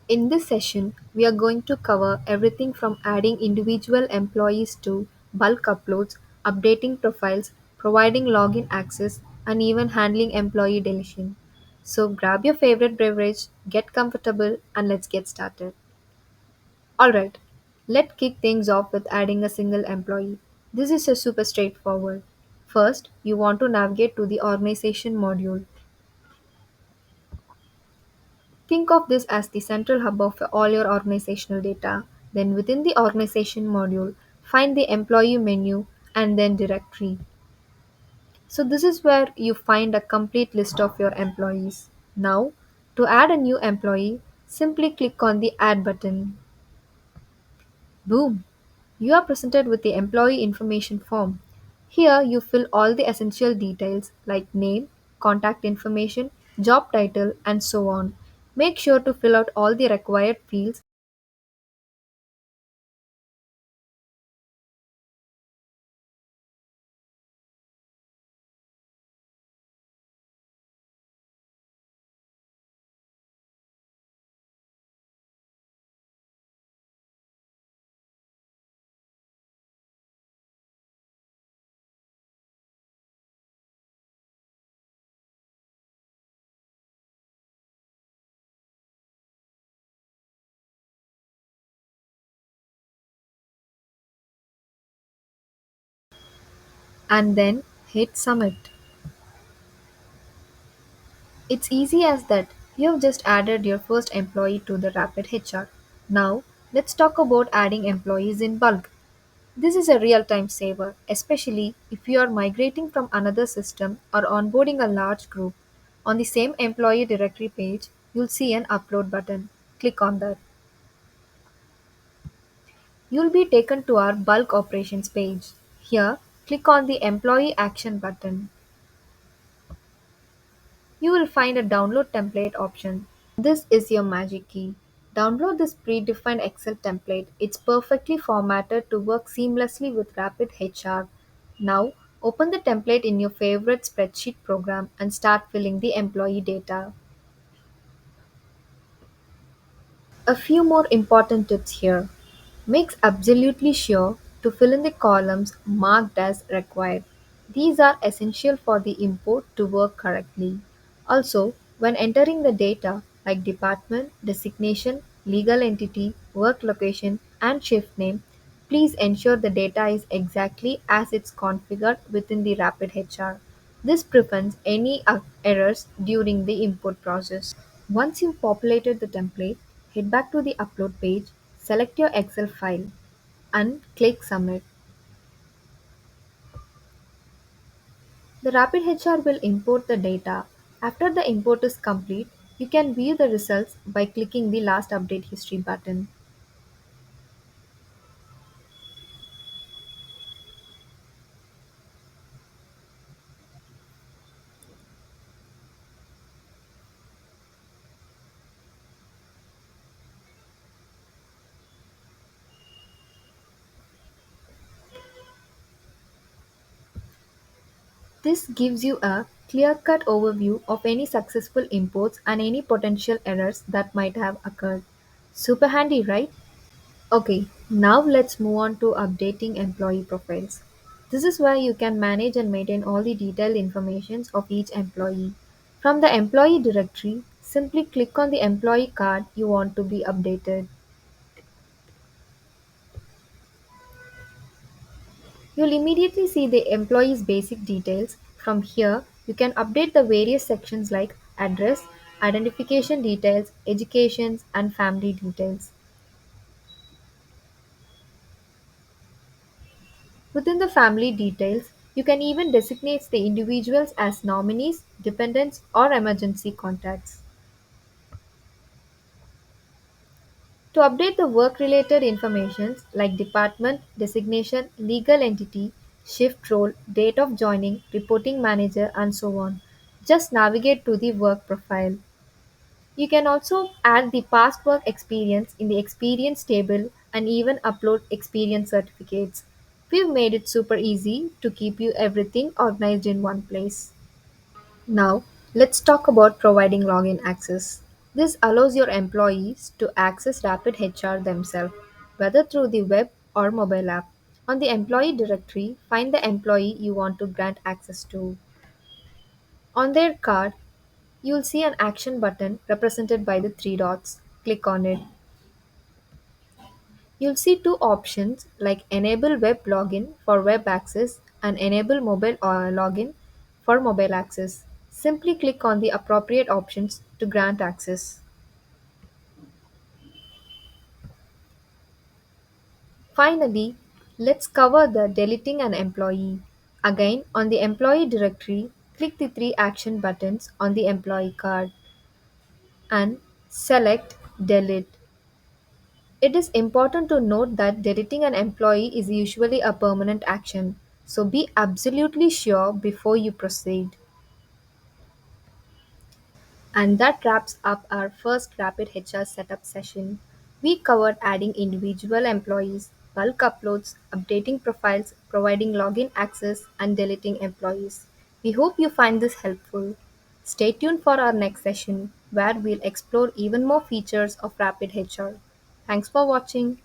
In this session, we are going to cover everything from adding individual employees to bulk uploads, updating profiles, providing login access, and even handling employee deletion. So grab your favorite beverage, get comfortable, and let's get started. Alright, let's kick things off with adding a single employee. This is a super straightforward. First, you want to navigate to the organization module. Think of this as the central hub of all your organizational data. Then within the organization module, find the employee menu and then directory. So this is where you find a complete list of your employees. Now, to add a new employee, simply click on the add button. Boom! You are presented with the employee information form. Here you fill all the essential details like name, contact information, job title, and so on. Make sure to fill out all the required fields and then hit submit. It's easy as that. You've just added your first employee to the Rapid HR. Now, let's talk about adding employees in bulk. This is a real time saver, especially if you are migrating from another system or onboarding a large group. On the same employee directory page, you'll see an upload button. Click on that. You'll be taken to our bulk operations page. Here, click on the employee action button. You will find a download template option. This is your magic key. Download this predefined Excel template. It's perfectly formatted to work seamlessly with Rapid HR. Now, open the template in your favorite spreadsheet program and start filling the employee data. A few more important tips here. Make absolutely sure to fill in the columns marked as required. These are essential for the import to work correctly. Also, when entering the data like department, designation, legal entity, work location, and shift name, please ensure the data is exactly as it's configured within the Rapid HR. This prevents any errors during the input process. Once you've populated the template, head back to the upload page, select your Excel file, and click Submit. The Rapid HR will import the data. After the import is complete, you can view the results by clicking the Last Update History button. This gives you a clear-cut overview of any successful imports and any potential errors that might have occurred. Super handy, right? Okay, now let's move on to updating employee profiles. This is where you can manage and maintain all the detailed information of each employee. From the employee directory, simply click on the employee card you want to be updated. You'll immediately see the employee's basic details. From here, you can update the various sections like address, identification details, education, and family details. Within the family details, you can even designate the individuals as nominees, dependents, or emergency contacts. To update the work-related information like department, designation, legal entity, shift role, date of joining, reporting manager, and so on, just navigate to the work profile. You can also add the past work experience in the experience table and even upload experience certificates. We've made it super easy to keep you everything organized in one place. Now, let's talk about providing login access. This allows your employees to access RapidHR themselves, whether through the web or mobile app. On the employee directory, find the employee you want to grant access to. On their card, you'll see an action button represented by the three dots. Click on it. You'll see two options like Enable Web Login for web access and Enable Mobile Login for mobile access. Simply click on the appropriate options to grant access. Finally, let's cover the deleting an employee. Again, on the employee directory, click the three action buttons on the employee card and select Delete. It is important to note that deleting an employee is usually a permanent action, so be absolutely sure before you proceed. And that wraps up our first Rapid HR setup session. We covered adding individual employees, bulk uploads, updating profiles, providing login access, and deleting employees. We hope you find this helpful. Stay tuned for our next session where we'll explore even more features of Rapid HR. Thanks for watching.